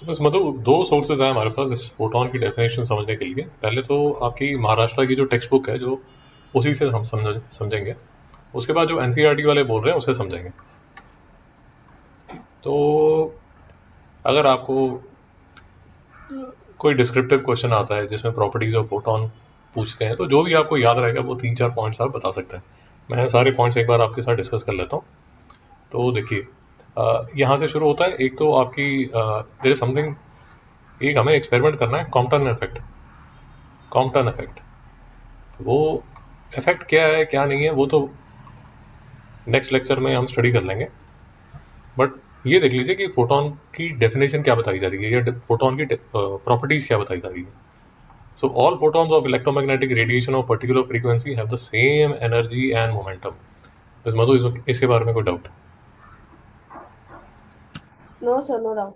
तो बस मतलब दो सोर्सेज हैं हमारे पास इस फोटोन की डेफिनेशन समझने के लिए। पहले तो आपकी महाराष्ट्र की जो टेक्स्ट बुक है, जो उसी से हम समझेंगे। उसके बाद जो एनसीईआरटी वाले बोल रहे हैं उसे समझेंगे। तो अगर आपको कोई डिस्क्रिप्टिव क्वेश्चन आता है जिसमें प्रॉपर्टीज ऑफ फोटोन पूछते हैं, तो जो भी आपको याद रहेगा वो 3-4 पॉइंट्स आप बता सकते हैं। मैं सारे पॉइंट्स एक बार आपके साथ डिस्कस कर लेता हूँ। तो देखिए, यहाँ से शुरू होता है। एक तो आपकी देयर इज समथिंग, एक हमें एक्सपेरिमेंट करना है, कॉम्पटन इफेक्ट। कॉम्पटन इफेक्ट, वो इफेक्ट क्या है क्या नहीं है वो तो नेक्स्ट लेक्चर में हम स्टडी कर लेंगे। बट ये देख लीजिए कि फोटोन की डेफिनेशन क्या बताई जा रही है, या फोटोन की प्रॉपर्टीज क्या बताई जा रही है। So all photons of electromagnetic radiation of particular frequency have the same energy and momentum. बस मधु इसके बारे में कोई doubt? No sir, no doubt.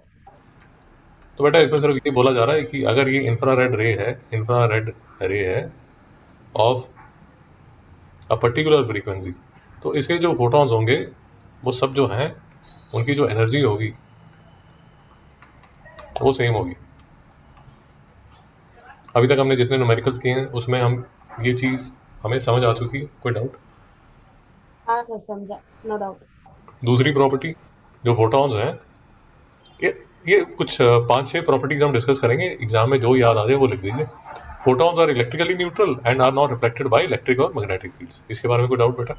तो बेटा इसमें सिर्फ ये बोला जा रहा है कि अगर ये इंफ्रारेड रे है, इंफ्रारेड रे है ऑफ अ पर्टिकुलर फ्रीक्वेंसी, तो इसके जो फोटॉन्स होंगे वो सब जो हैं उनकी जो एनर्जी होगी वो सेम होगी। अभी तक हमने जितने न्यूमेरिकल्स किए हैं उसमें हम ये चीज़ हमें समझ आ चुकी है। कोई डाउट? हाँ सर, समझा। No doubt. दूसरी प्रॉपर्टी, जो फोटॉन्स हैं, ये ये कुछ 5-6 प्रॉपर्टीज हम डिस्कस करेंगे। एग्जाम में जो याद आ जाए वो लिख दीजिए। Photons are electrically neutral and are not reflected by electric और मैग्नेटिक फील्ड्स। इसके बारे में कोई डाउट बेटा?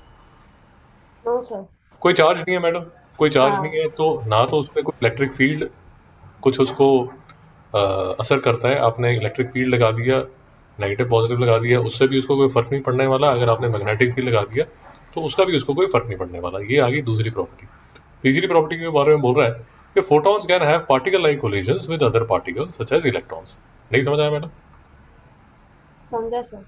No sir. कोई चार्ज नहीं है मैडम, कोई चार्ज नहीं हाँ। है तो ना तो उसमें कोई इलेक्ट्रिक फील्ड कुछ उसको असर करता है। आपने इलेक्ट्रिक फील्ड लगा दिया, नेगेटिव पॉजिटिव लगा दिया, उससे भी उसको कोई फर्क नहीं पड़ने वाला। अगर आपने मैग्नेटिक फील्ड लगा दिया तो उसका भी उसको कोई फर्क नहीं पड़ने वाला। ये आ गई दूसरी प्रॉपर्टी। तीसरी प्रॉपर्टी के बारे में बोल रहा है कि photons can have particle like collisions with other particles such as electrons। नहीं समझ आया मैडम? समझा सर।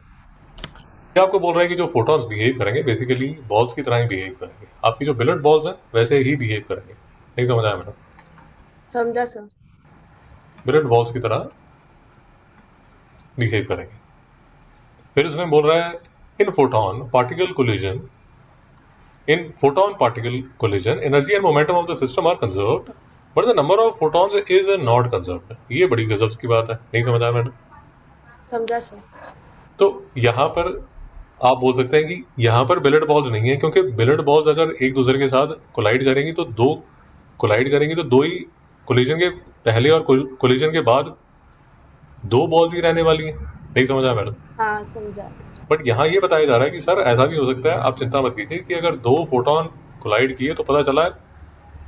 क्या आपको बोल रहा है कि जो फोटॉन्स बिहेव करेंगे बेसिकली बॉल्स की तरह ही बिहेव करेंगे। आपकी जो बिलेट बॉल्स हैं वैसे ही बिहेव करेंगे। नहीं समझ आया मैडम? समझा सर। बिलेट बॉल्स की तरह बिहेव करेंगे। फिर उसमें बोल रहा है in photon particle collision, in photon particle collision energy and momentum of the system are conserved but the number of photons is not conserved. ये बड़ी गजब की बात है। नहीं समझ आया मैडम? समझा सर। तो यहाँ पर आप बोल सकते हैं कि यहाँ पर बिलेट बॉल्स नहीं है, क्योंकि बिलेट बॉल्स अगर एक दूसरे के साथ कोलाइड करेंगी तो दो ही कोलिजन के पहले और कोलिजन के बाद दो बॉल्स ही रहने वाली हैं। नहीं समझ आया मैडम? हाँ, समझा। बट यहाँ ये बताया जा रहा है कि सर ऐसा भी हो सकता है, आप चिंता मत कीजिए, कि अगर दो फोटोन कोलाइड किए तो पता चला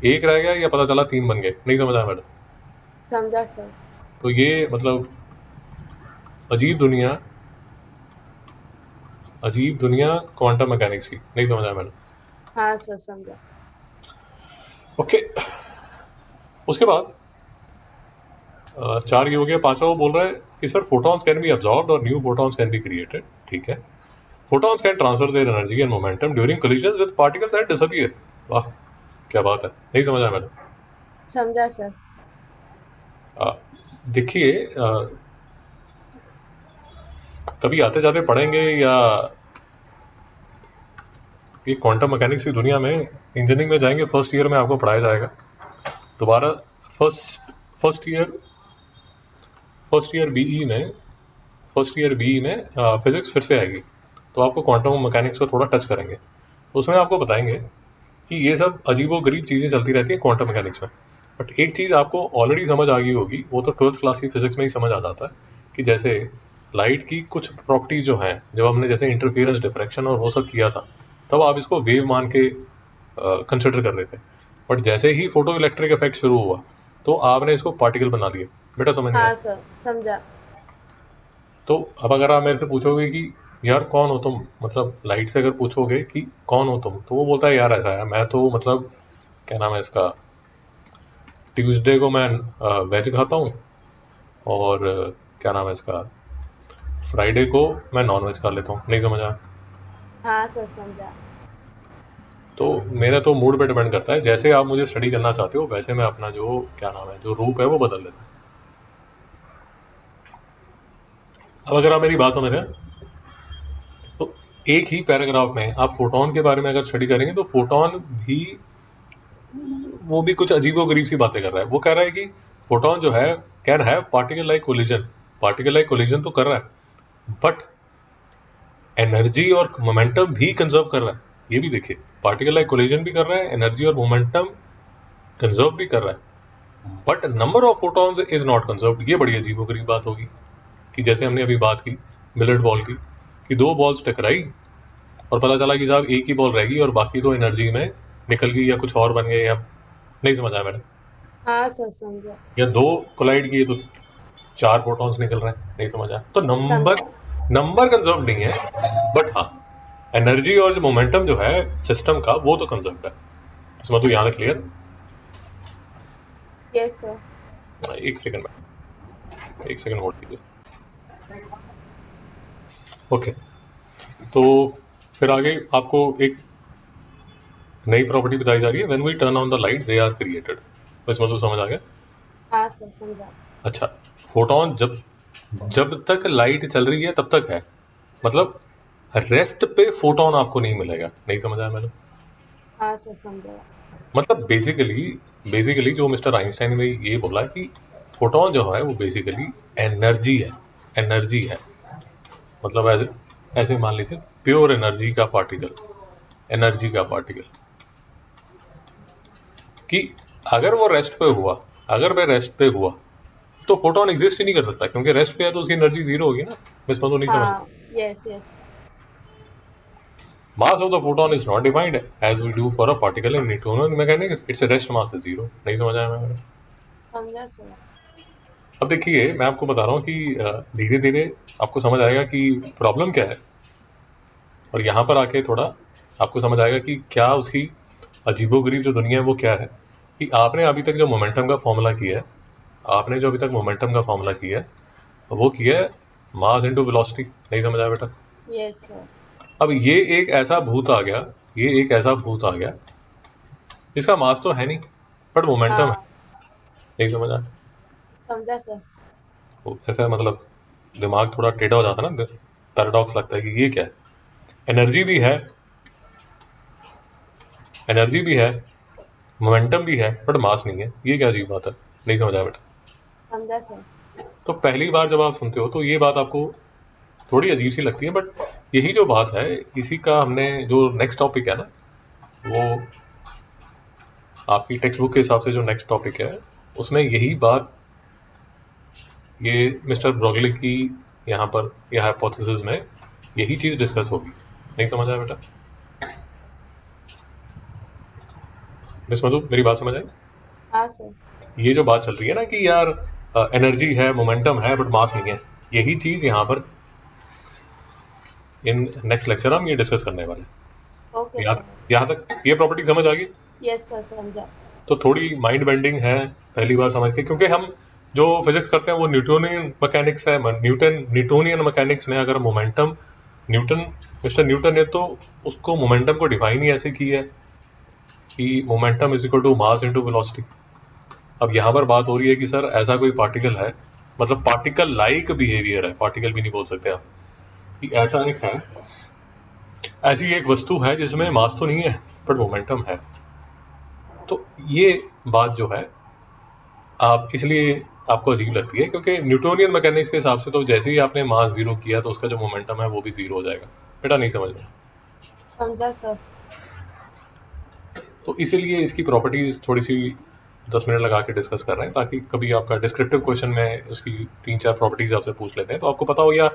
एक रह गया या पता चला तीन बन गए। नहीं समझ आया मैडम? समझा सर। तो ये मतलब अजीब दुनिया, अजीब दुनिया क्वांटम मैकेनिक्स की। नहीं समझ आया मैडम? हाँ सर, समझा। ओके। उसके बाद चार ये हो गया। पांचवा वो बोल रहा है कि sir photons can be absorbed और new photons can be created. ठीक है। Photons can transfer their energy and momentum during collision with particles and disappear. वाह, क्या बात है। नहीं समझ आया मैडम? समझा सर। देखिए, कभी आते जाते पढ़ेंगे या ये क्वांटम मैकेनिक्स की दुनिया में इंजीनियरिंग में जाएंगे, फर्स्ट ईयर में आपको पढ़ाया जाएगा दोबारा। First first year first year BE में फर्स्ट ईयर बीई में फिजिक्स फिर से आएगी, तो आपको क्वांटम मैकेनिक्स को थोड़ा टच करेंगे। तो उसमें आपको बताएंगे कि ये सब अजीबो गरीब चीज़ें चलती रहती हैं क्वांटम मैकेनिक्स में। बट एक चीज़ आपको ऑलरेडी समझ आ गई होगी, वो तो ट्वेल्थ क्लास की फिजिक्स में ही समझ आ जाता है, कि जैसे लाइट की कुछ प्रॉपर्टीज जो हैं, जब हमने जैसे इंटरफेरेंस, डिफ्रैक्शन और वो सब किया था, तब आप इसको वेव मान के कंसिडर कर रहे थे। बट जैसे ही फोटो इलेक्ट्रिक इफेक्ट शुरू हुआ तो आपने इसको पार्टिकल बना दिया। बेटा समझ नहीं आया? हाँ सर, समझा। तो अब अगर आप मेरे से पूछोगे कि यार कौन हो तुम, मतलब लाइट से अगर पूछोगे कि कौन हो तुम, तो वो बोलता है यार ऐसा है, मैं तो मतलब क्या नाम है इसका, ट्यूसडे को मैं वेज खाता हूँ, और क्या नाम है इसका, फ्राइडे को मैं नॉन वेज खा लेता हूँ। नहीं समझ आया? हाँ सर, समझा। तो मेरा तो मूड पे डिपेंड करता है, जैसे आप मुझे स्टडी करना चाहते हो वैसे मैं अपना जो क्या नाम है जो रूप है वो बदल लेता हूँ। अब अगर आप मेरी बात समझ रहे हैं, तो एक ही पैराग्राफ में आप फोटोन के बारे में अगर स्टडी करेंगे तो फोटोन भी, वो भी कुछ अजीबो गरीब सी बातें कर रहा है। वो कह रहा है कि फोटोन जो है can have particle like collision, particle like collision तो कर रहा है बट एनर्जी और मोमेंटम भी कंजर्व कर रहा है। ये भी देखिए, पार्टिकल लाइक कोलिजन भी कर रहा है, एनर्जी और मोमेंटम कंजर्व भी कर रहा है, but number of photons is not conserved. ये बड़ी अजीबोगरीब बात होगी कि जैसे हमने अभी बात की मिलेट बॉल की, कि दो बॉल्स टकराई और पता चला कि साहब एक ही बॉल रहेगी और बाकी तो एनर्जी में निकल गई या कुछ और बन गए, या नहीं समझ आया मैंने, हाँ सर समझा। या दो कोलाइड किए तो चार फोटॉन्स निकल रहे हैं, नहीं समझ आया। तो नंबर समझा। नंबर कंजर्व नहीं है, बट हाँ एनर्जी और जो मोमेंटम जो है सिस्टम का वो तो कंजर्व है। इसमें तो यहाँ तक क्लियर। Yes sir. एक सेकंड में, एक सेकंड होल्ड कीजिए। ओके, तो फिर आगे आपको एक नई प्रॉपर्टी बताई जा रही है, when we turn on the light they are created. तो इसमें तो समझ आ गया। हाँ सर समझा। अच्छा, फोटोन जब जब तक लाइट चल रही है तब तक है, मतलब रेस्ट पे फोटोन आपको नहीं मिलेगा, नहीं समझ आया मैंने। हाँ सर समझा। मतलब बेसिकली जो मिस्टर आइंस्टाइन ने ये बोला कि फोटोन जो है वो बेसिकली एनर्जी है, एनर्जी है। मतलब ऐसे ऐसे मान लीजिए प्योर एनर्जी का पार्टिकल, एनर्जी का पार्टिकल, कि अगर वो रेस्ट पे हुआ, अगर वह रेस्ट पे हुआ तो फोटोन एग्जिस्ट ही नहीं कर सकता, क्योंकि रेस्ट पे है तो उसकी एनर्जी जीरो होगी ना। इसमें तो नहीं समझ। हाँ yes yes. Mass of the photon is not defined as we do for a particle in Newtonian mechanics, its rest mass is zero. नहीं समझ आया मेरे। समझा सर। अब देखिए मैं आपको बता रहा हूँ कि धीरे धीरे आपको समझ आएगा कि प्रॉब्लम क्या है, और यहाँ पर आके थोड़ा आपको समझ आएगा कि क्या उसकी अजीबोगरीब जो दुनिया है वो क्या है। कि आपने अभी तक जो मोमेंटम का फॉर्मूला किया है, आपने जो अभी तक मोमेंटम का फॉर्मूला किया है वो किया है मास इनटू वेलोसिटी। नहीं समझ आया बेटा। Yes sir. अब ये एक ऐसा भूत आ गया, ये एक ऐसा भूत आ गया जिसका मास तो है नहीं बट मोमेंटम है। हाँ नहीं समझ आया। समझा सर। वो ऐसा मतलब दिमाग थोड़ा टेढ़ा हो जाता है ना, पैराडॉक्स लगता है कि ये क्या है। एनर्जी भी है, एनर्जी भी है, मोमेंटम भी है, बट मास नहीं है। ये क्या अजीब बात है। नहीं समझ आया बेटा। समझा सर। तो पहली बार जब आप सुनते हो तो ये बात आपको थोड़ी अजीब सी लगती है, बट यही जो बात है इसी का हमने जो नेक्स्ट टॉपिक है ना, वो आपकी टेक्स्ट बुक के हिसाब से जो नेक्स्ट टॉपिक है उसमें यही बात, ये मिस्टर ब्रोगली की यहाँ पर यह हाइपोथेसिस में यही चीज डिस्कस होगी। नहीं समझ आया बेटा। मिस मधु मेरी बात समझ आई। हाँ सर। ये जो बात चल रही है ना कि यार एनर्जी है, मोमेंटम है, बट मास नहीं है, यही चीज यहाँ पर इन नेक्स्ट लेक्चर हम ये डिस्कस करने वाले ओके हैं। सर। यहाँ तक ये प्रॉपर्टी समझ आ गई। यस सर समझा। तो थोड़ी माइंड बेंडिंग है पहली बार समझ के, क्योंकि हम जो फिजिक्स करते हैं वो न्यूटोनियन मैकेनिक्स है। न्यूटोनियन मैकेनिक्स में अगर मोमेंटम, न्यूटन, मिस्टर न्यूटन ने तो उसको मोमेंटम को डिफाइन ही ऐसे की है कि momentum is equal to mass into velocity. अब यहाँ पर बात हो रही है कि सर ऐसा कोई पार्टिकल है, मतलब पार्टिकल लाइक बिहेवियर है, पार्टिकल भी नहीं बोल सकते आप, कि ऐसा एक है, ऐसी एक वस्तु है जिसमें मास तो नहीं है बट मोमेंटम है। तो ये बात जो है आप इसलिए आपको अजीब लगती है क्योंकि न्यूटोनियन मैकेनिक्स के हिसाब से तो जैसे ही आपने मास जीरो किया तो उसका जो मोमेंटम है वो भी जीरो हो जाएगा। बेटा नहीं समझ में। समझा सर। तो इसीलिए इसकी प्रॉपर्टीज थोड़ी सी 10 मिनट लगा के डिस्कस कर रहे हैं, ताकि कभी आपका डिस्क्रिप्टिव क्वेश्चन में उसकी 3-4 प्रॉपर्टीज आपसे पूछ लेते हैं तो आपको पता हो, या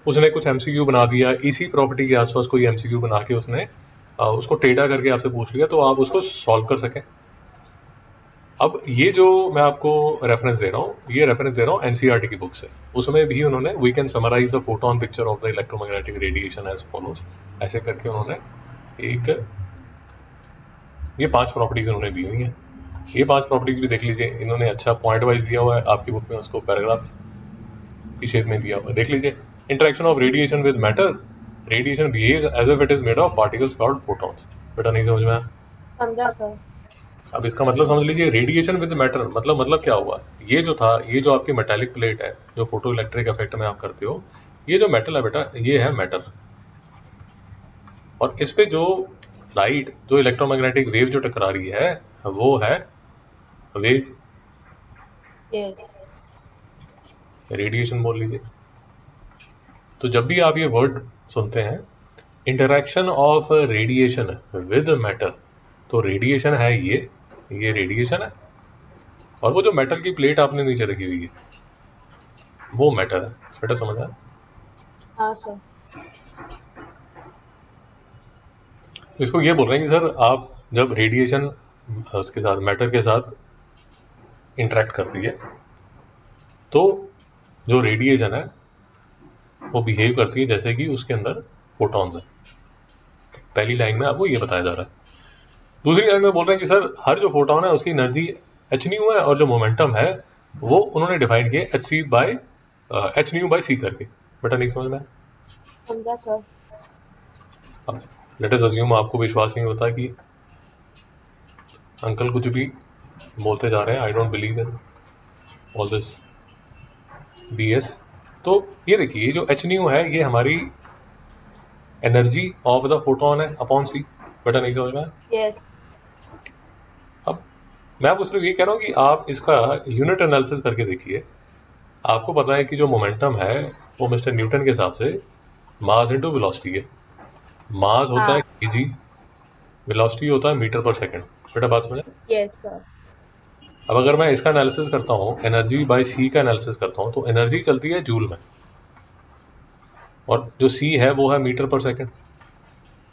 उसने कुछ एमसीक्यू बना दिया इसी प्रॉपर्टी के आसपास, कोई एमसीक्यू बना के उसने उसको टेढ़ा करके आपसे पूछ लिया तो आप उसको सॉल्व कर सकें। अब ये जो मैं आपको रेफरेंस दे रहा हूँ, ये रेफरेंस दे रहा हूँ एनसीईआरटी की बुक से। उसमें भी उन्होंने we can summarise the photon picture of the electromagnetic radiation as follows, ऐसे करके उन्होंने एक ये 5 प्रॉपर्टीज उन्होंने दी हुई हैं। ये 5 प्रॉपर्टीज भी देख लीजिए, इन्होंने अच्छा पॉइंट वाइज दिया हुआ है आपकी बुक में, उसको पैराग्राफ की शेप में दिया हुआ है, देख लीजिए। Interaction of radiation with matter, radiation behaves as if it is made of particles called photons. बेटा नहीं समझ में आया। समझा सर। अब इसका मतलब समझ लीजिए, रेडिएशन विद मैटर मतलब क्या हुआ। ये जो था, ये जो आपकी मेटालिक प्लेट है जो फोटो इलेक्ट्रिक इफेक्ट में आप करते हो, ये जो मेटल है बेटा ये है मैटर, और इस पे जो लाइट, जो इलेक्ट्रोमैग्नेटिक वेव जो टकरा रही है वो है वेव। यस। रेडिएशन बोल लीजिए। तो जब भी आप ये वर्ड सुनते हैं, interaction of radiation with matter, तो रेडिएशन है ये रेडिएशन है, और वो जो मेटल की प्लेट आपने नीचे रखी हुई है वो मैटर है। बेटा समझ आया? हाँ सर। इसको ये बोल रहे हैं कि सर आप जब रेडिएशन उसके साथ मैटर के साथ इंटरेक्ट करती है तो जो रेडिएशन है वो बिहेव करती है जैसे कि उसके अंदर फोटॉन्स है। पहली लाइन में आपको ये बताया जा रहा है। दूसरी लाइन में बोल रहे हैं कि सर हर जो फोटॉन है उसकी एनर्जी एच न्यू है, और जो मोमेंटम है वो उन्होंने डिफाइन किया एच न्यू बाई सी करके। बेटा नहीं समझ में? समझा सर। अब लेट अस अज्यूम आपको विश्वास नहीं होता कि अंकल कुछ भी बोलते जा रहे हैं, I don't believe in all this BS। तो ये देखिए, ये जो एच न्यू है ये हमारी एनर्जी ऑफ द फोटोन है अपॉन सी। बेटा नहीं समझ में आया? यस। अब मैं आपको सिर्फ ये कह रहा हूँ कि आप इसका यूनिट एनालिसिस करके देखिए। आपको पता है कि जो मोमेंटम है वो मिस्टर न्यूटन के हिसाब से मास इंटू वेलोसिटी है। मास होता है हाँ। kg, वेलोसिटी होता है मीटर पर सेकंड। बेटा बात समझे? Yes sir. अब अगर मैं इसका एनालिसिस करता हूँ, एनर्जी बाय सी का एनालिसिस करता हूँ, तो एनर्जी चलती है जूल में, और जो सी है वो है मीटर पर सेकंड।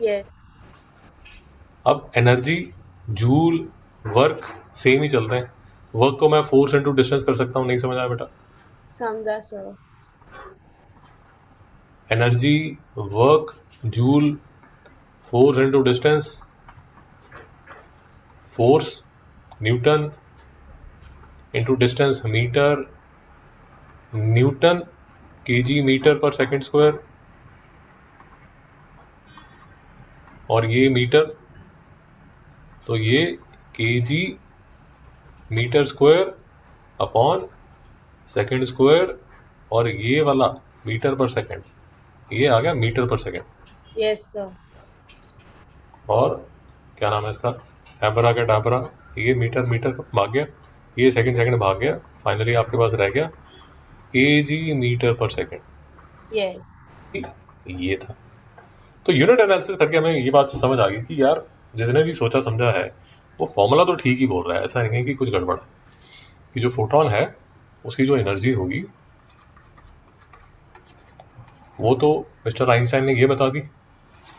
यस। अब एनर्जी, जूल, वर्क सेम ही चलते हैं। वर्क को मैं फोर्स इंटू डिस्टेंस कर सकता हूँ। नहीं समझ आया बेटा? समझा sir. Energy, work, joule, force into distance, force newton into distance metre, newton KG metre per second square, और ये मीटर, तो ये KG metre square upon second square, और ये वाला मीटर पर सेकंड, ये आ गया metre per second. Yes sir. और क्या नाम है इसका, एम्परा का डाबरा, ये मीटर मीटर भाग गया, ये सेकंड सेकंड भाग गया, फाइनली आपके पास रह गया KG metre per second. Yes. ये था। तो यूनिट एनालिसिस करके हमें ये बात समझ आ गई कि यार जिसने भी सोचा समझा है वो फॉर्मूला तो ठीक ही बोल रहा है, ऐसा नहीं है कि कुछ गड़बड़ है। कि जो फोटोन है उसकी जो एनर्जी होगी वो तो मिस्टर आइंस्टाइन ने ये बता दी।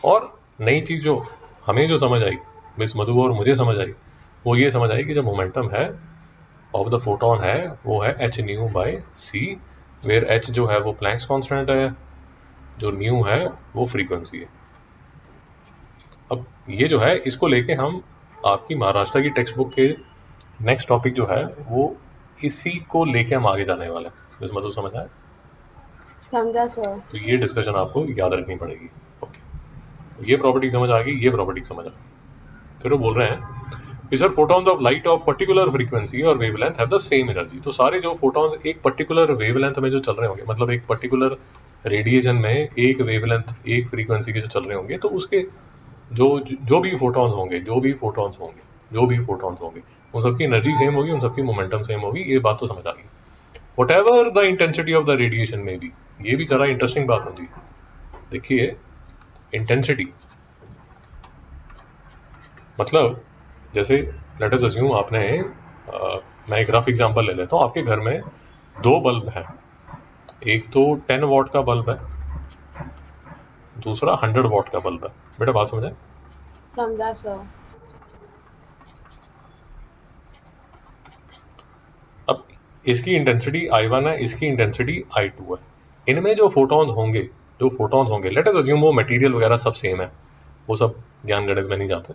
और नई चीज़ जो हमें जो समझ आई, मिस मधु और मुझे समझ आई, वो ये समझ आई कि जो मोमेंटम है ऑफ द फोटोन है वो है h nu by c, where h जो है वो प्लैंक्स कांस्टेंट है, जो न्यू है वो फ्रीक्वेंसी है। अब ये जो है इसको लेके हम आपकी महाराष्ट्र की टेक्स्ट बुक के नेक्स्ट टॉपिक जो है वो इसी को लेके हम आगे जाने वाले हैं। मिस मधु समझ आए? समझा सर। तो ये डिस्कशन आपको याद रखनी पड़ेगी। ओके, ये प्रॉपर्टी समझ आ गई, ये प्रॉपर्टी समझ आ गई। फिर वो बोल रहे हैं कि sir photons of light of particular frequency और wavelength have the same energy. तो सारे जो फोटॉन्स एक पर्टिकुलर वेवलेंथ में जो चल रहे होंगे, मतलब एक पर्टिकुलर रेडिएशन में एक वेवलेंथ एक फ्रीक्वेंसी के जो चल रहे होंगे, तो उसके जो भी फोटॉन्स होंगे, उन सबकी एनर्जी सेम होगी, उन सबकी मोमेंटम सेम होगी। ये बात तो समझ आ गई। What ever the intensity of the radiation में भी, ये भी जरा इंटरेस्टिंग बात समझिए। देखिए, इंटेंसिटी मतलब जैसे लेट अस अज्यूम आपने मैं एक रफ एग्जांपल ले लेता हूँ। आपके घर में दो बल्ब हैं, एक तो 10 वॉट का बल्ब है, दूसरा 100 वॉट का बल्ब है। बेटा बात समझे? समझा सर। अब इसकी इंटेंसिटी I1 है, इसकी इंटेंसिटी I2 है। इनमें जो फोटॉन्स होंगे लेट अस अज्यूम वो मटेरियल वगैरह सब सेम है, वो सब ज्ञान गणित में नहीं जाते।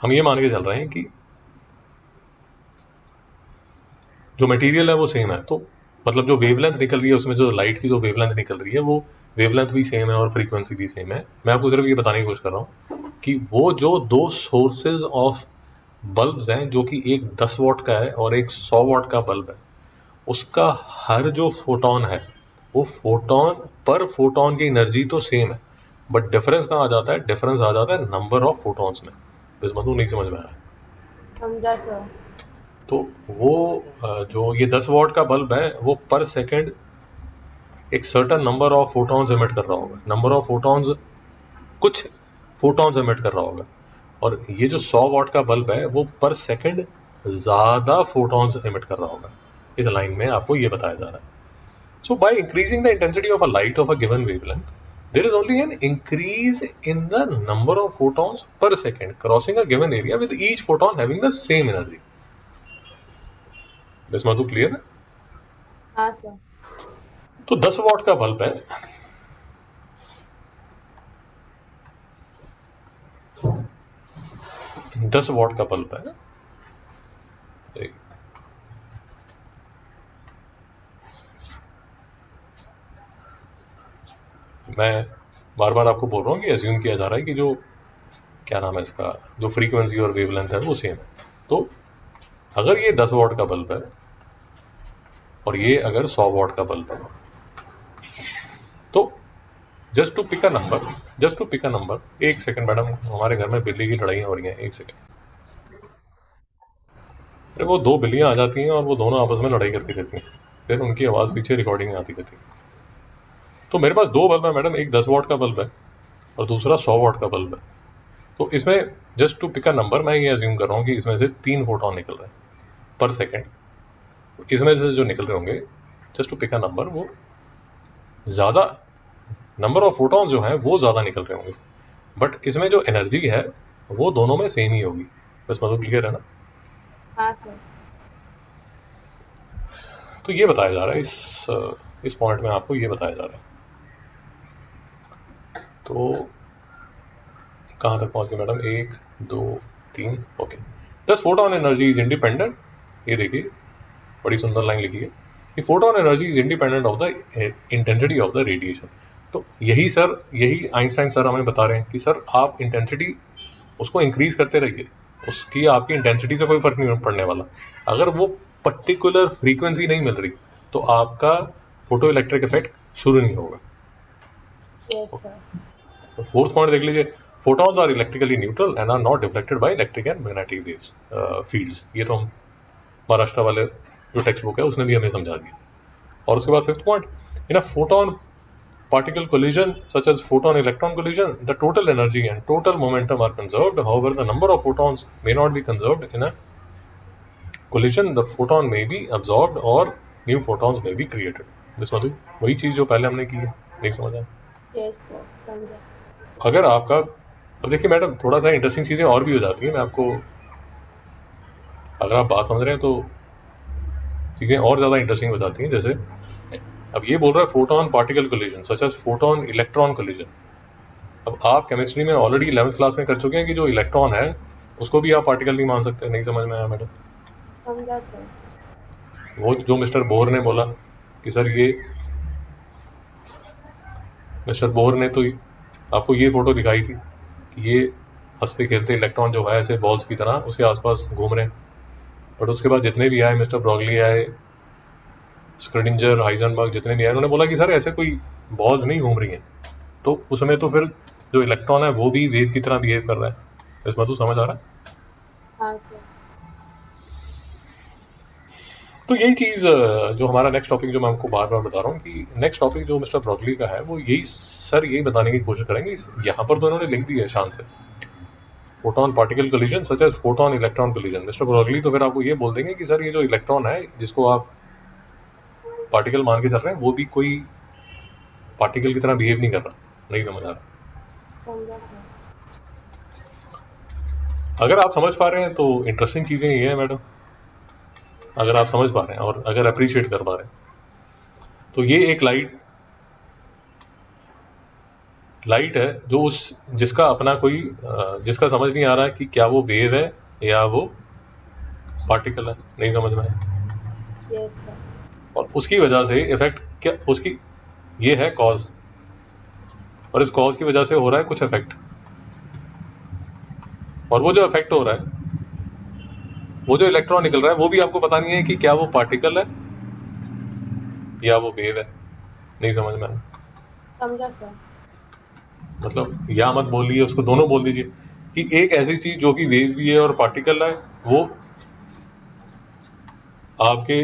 हम ये मान के चल रहे हैं कि जो मटेरियल है वो सेम है, तो मतलब जो वेवलेंथ निकल रही है उसमें, जो लाइट की जो वेवलेंथ निकल रही है वो वेवलेंथ भी सेम है और फ्रीक्वेंसी भी सेम है। मैं आपको सिर्फ ये बताने की कोशिश कर रहा हूँ कि वो जो दो सोर्सेज ऑफ बल्ब्स हैं, जो कि एक 10 वॉट का है और एक 100 वॉट का बल्ब है, उसका हर जो फोटॉन है वो फोटॉन पर फोटॉन की एनर्जी तो सेम है, बट डिफरेंस कहाँ आ जाता है? डिफरेंस आ जाता है नंबर ऑफ फोटॉन्स में। इस मतलब नहीं समझ में आया? समझा सर। तो वो जो ये 10 वॉट का बल्ब है वो पर सेकंड एक certain number of photons emit कर रहा होगा, नंबर ऑफ फोटॉन्स, कुछ फोटॉन्स एमिट कर रहा होगा। और ये जो 100 वॉट का बल्ब है वो पर सेकंड ज़्यादा फोटॉन्स एमिट कर रहा होगा। इस लाइन में आपको ये बताया जा रहा है। So by increasing the intensity of a light of a given wavelength, there is only an increase in the number of photons per second crossing a given area with each photon having the same energy. बस मतलब clear है? हाँ sir. तो 10 what का bulb है, 10 what का bulb है। मैं बार बार आपको बोल रहा हूँ कि एज्यूम किया जा रहा है कि जो क्या नाम है इसका, जो फ्रीक्वेंसी और वेवलेंथ है वो सेम है। तो अगर ये 10 वॉट का बल्ब है और ये अगर 100 वॉट का बल्ब है, तो just to pick a number, एक सेकंड मैडम, हमारे घर में बिल्ली की लड़ाइयाँ हो रही हैं, एक सेकंड। अरे वो दो बिल्लियाँ आ जाती हैं और वो दोनों आपस में लड़ाई करती रहती हैं, फिर उनकी आवाज़ पीछे रिकॉर्डिंग में आती रहती है। तो मेरे पास दो बल्ब है मैडम, एक 10 वॉट का बल्ब है और दूसरा 100 वॉट का बल्ब है। तो इसमें just to pick a number मैं ये अज्यूम कर रहा हूँ कि इसमें से 3 फोटॉन निकल रहे हैं पर सेकेंड। इसमें से जो निकल रहे होंगे, just to pick a number, वो ज़्यादा नंबर ऑफ फोटॉन्स जो हैं वो ज़्यादा निकल रहे होंगे, बट इसमें जो एनर्जी है वो दोनों में सेम ही होगी। बस मतलब क्लियर है ना? हाँ सर। तो ये बताया जा रहा है इस पॉइंट में, आपको ये बताया जा रहा है। तो कहाँ तक पहुँच गए मैडम? 1 2 3, ओके। दस फोटोन एनर्जी इज इंडिपेंडेंट, ये देखिए बड़ी सुंदर लाइन लिखी है कि photon energy is independent of the intensity of the radiation. तो यही आइंस्टाइन सर हमें बता रहे हैं कि सर आप इंटेंसिटी उसको इंक्रीज करते रहिए, उसकी आपकी इंटेंसिटी से कोई फर्क नहीं पड़ने वाला। अगर वो पर्टिकुलर फ्रीक्वेंसी नहीं मिल रही तो आपका फोटो इलेक्ट्रिक इफेक्ट शुरू नहीं होगा। Yes sir. तो फोर्थ पॉइंट देख लीजिए, photons are electrically neutral and are not deflected by electric and magnetic waves fields. ये तो हम महाराष्ट्र वाले जो टेक्स्ट बुक है उसने भी हमें समझा दिया। और उसके बाद fifth point, in a photon particle collision such as photon electron collision, the total energy and total momentum are conserved. However, the number of photons may not be conserved. In a collision, the photon may be absorbed or new photons may be created. this मतलब वही चीज जो पहले हमने की है, नहीं समझ आया? यस सर, समझा। अगर आपका, अब देखिए मैडम थोड़ा सा इंटरेस्टिंग चीजें और भी हो जाती है, मैं आपको, अगर आप बात समझ रहे हैं तो चीजें और ज्यादा इंटरेस्टिंग हो जाती हैं। जैसे अब ये बोल रहा है photon particle collision such as photon electron collision. अब आप केमिस्ट्री में ऑलरेडी 11th क्लास में कर चुके हैं कि जो इलेक्ट्रॉन है उसको भी आप पार्टिकल नहीं मान सकते। नहीं समझ में आया मैडम? समझा सर। वो जो मिस्टर बोर ने बोला कि सर ये, मिस्टर बोर ने तो आपको ये फोटो दिखाई थी कि ये हंसते खेलते इलेक्ट्रॉन जो है ऐसे बॉल्स की तरह उसके आसपास घूम रहे हैं, बट उसके बाद जितने भी आए, मिस्टर ब्रॉगली आए, स्क्रोडिंजर, हाइजेनबर्ग, जितने भी आए, उन्होंने बोला कि सर ऐसे कोई बॉल्स नहीं घूम रही हैं। तो उसमें तो फिर जो इलेक्ट्रॉन है वो भी वेव की तरह बिहेव कर रहा है। इसमें तो समझ आ रहा है? हाँ सर। तो यही चीज़ जो हमारा नेक्स्ट टॉपिक जो मैं आपको बार बार बता रहा हूँ कि नेक्स्ट टॉपिक जो मिस्टर ब्रॉगली का है वो यही सर यही बताने की कोशिश करेंगे। यहाँ पर तो इन्होंने लिख दी है शान से, photon particle collision such as photon electron collision. Mister Broglie तो फिर आपको ये बोल देंगे कि सर ये जो इलेक्ट्रॉन है जिसको आप पार्टिकल मान के चल रहे हैं वो भी कोई पार्टिकल की तरह बिहेव नहीं कर रहा। नहीं समझ आ रहा? समझा सर। अगर आप समझ पा रहे हैं तो इंटरेस्टिंग चीज़ें ये है मैडम, अगर आप समझ पा रहे हैं और अगर अप्रिशिएट कर पा रहे हैं तो ये एक लाइट है जो उस जिसका अपना कोई जिसका समझ नहीं आ रहा है कि क्या वो वेव है या वो पार्टिकल है। नहीं समझ में आया? Yes sir. और उसकी वजह से इफेक्ट क्या, उसकी ये है कॉज, और इस कॉज की वजह से हो रहा है कुछ इफेक्ट, और वो जो इफेक्ट हो रहा है, वो जो इलेक्ट्रॉन निकल रहा है वो भी आपको पता नहीं है कि क्या वो पार्टिकल है या वो वेव है। नहीं समझ में आया? समझा सर। मतलब या मत बोलिए, उसको दोनों बोल दीजिए कि एक ऐसी चीज जो कि वेव भी है और पार्टिकल है, वो आपके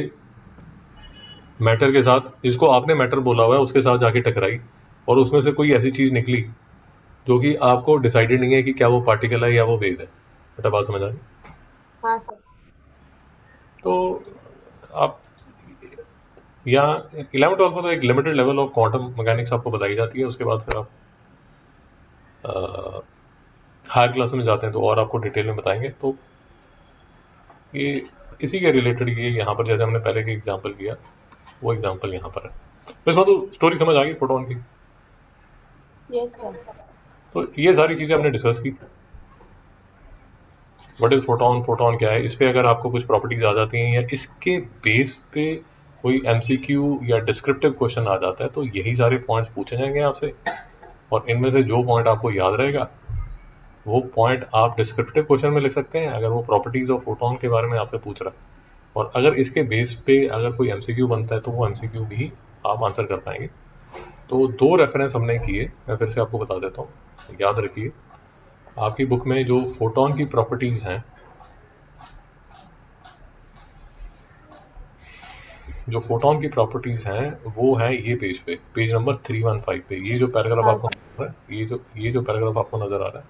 मैटर के साथ, जिसको आपने मैटर बोला हुआ है उसके साथ जाके टकराई और उसमें से कोई ऐसी चीज़ निकली जो कि आपको डिसाइडेड नहीं है कि क्या वो पार्टिकल है या वो वेव है। बेटा बात समझ आ रही? हाँ सर। तो आप यहाँ 11th-12th में तो एक limited level of quantum mechanics आपको बताई जाती है, उसके बाद फिर आप हायर क्लास में जाते हैं तो और आपको डिटेल में बताएंगे। तो ये इसी के रिलेटेड ये यहाँ पर जैसे हमने पहले के एग्जाम्पल किया वो एग्जाम्पल यहाँ पर है। तो इसमें तो स्टोरी समझ आ गई फोटोन की। Yes sir. तो ये सारी चीज़ें हमने डिस्कस की। व्हाट इज़ फोटोन, फोटोन क्या है, इस पर अगर आपको कुछ प्रॉपर्टीज आ जाती हैं या इसके बेस पे कोई एमसीक्यू या डिस्क्रिप्टिव क्वेश्चन आ जाता है तो यही सारे पॉइंट्स पूछे जाएंगे आपसे, और इनमें से जो पॉइंट आपको याद रहेगा वो पॉइंट आप डिस्क्रिप्टिव क्वेश्चन में लिख सकते हैं अगर वो प्रॉपर्टीज ऑफ फोटोन के बारे में आपसे पूछ रहा है। और अगर इसके बेस पे अगर कोई एमसीक्यू बनता है तो वो एमसीक्यू भी आप आंसर कर पाएंगे। तो 2 रेफरेंस हमने किए, मैं फिर से आपको बता देता हूँ, याद रखिए। आपकी बुक में जो फोटोन की प्रॉपर्टीज हैं, जो फोटोन की प्रॉपर्टीज हैं वो है ये पेज पे, पेज नंबर 315 पे। ये जो पैराग्राफ हाँ आपको सर। नजर आ रहा है, ये जो पैराग्राफ आपको नजर आ रहा है,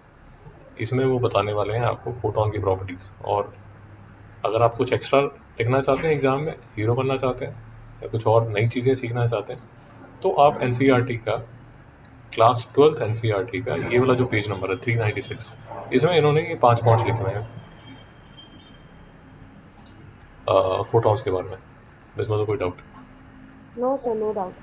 इसमें वो बताने वाले हैं आपको फोटोन की प्रॉपर्टीज। और अगर आप कुछ एक्स्ट्रा लिखना चाहते हैं एग्जाम में, हीरो बनना चाहते हैं या कुछ और नई चीज़ें सीखना चाहते हैं, तो आप एनसीईआरटी का क्लास 12th एनसीईआरटी का ये वाला जो पेज नंबर है 396, इसमें इन्होंने ये 5 पॉइंट्स लिखे हुए हैं फोटोन्स के बारे में। इसमें तो कोई doubt? No sir, no doubt.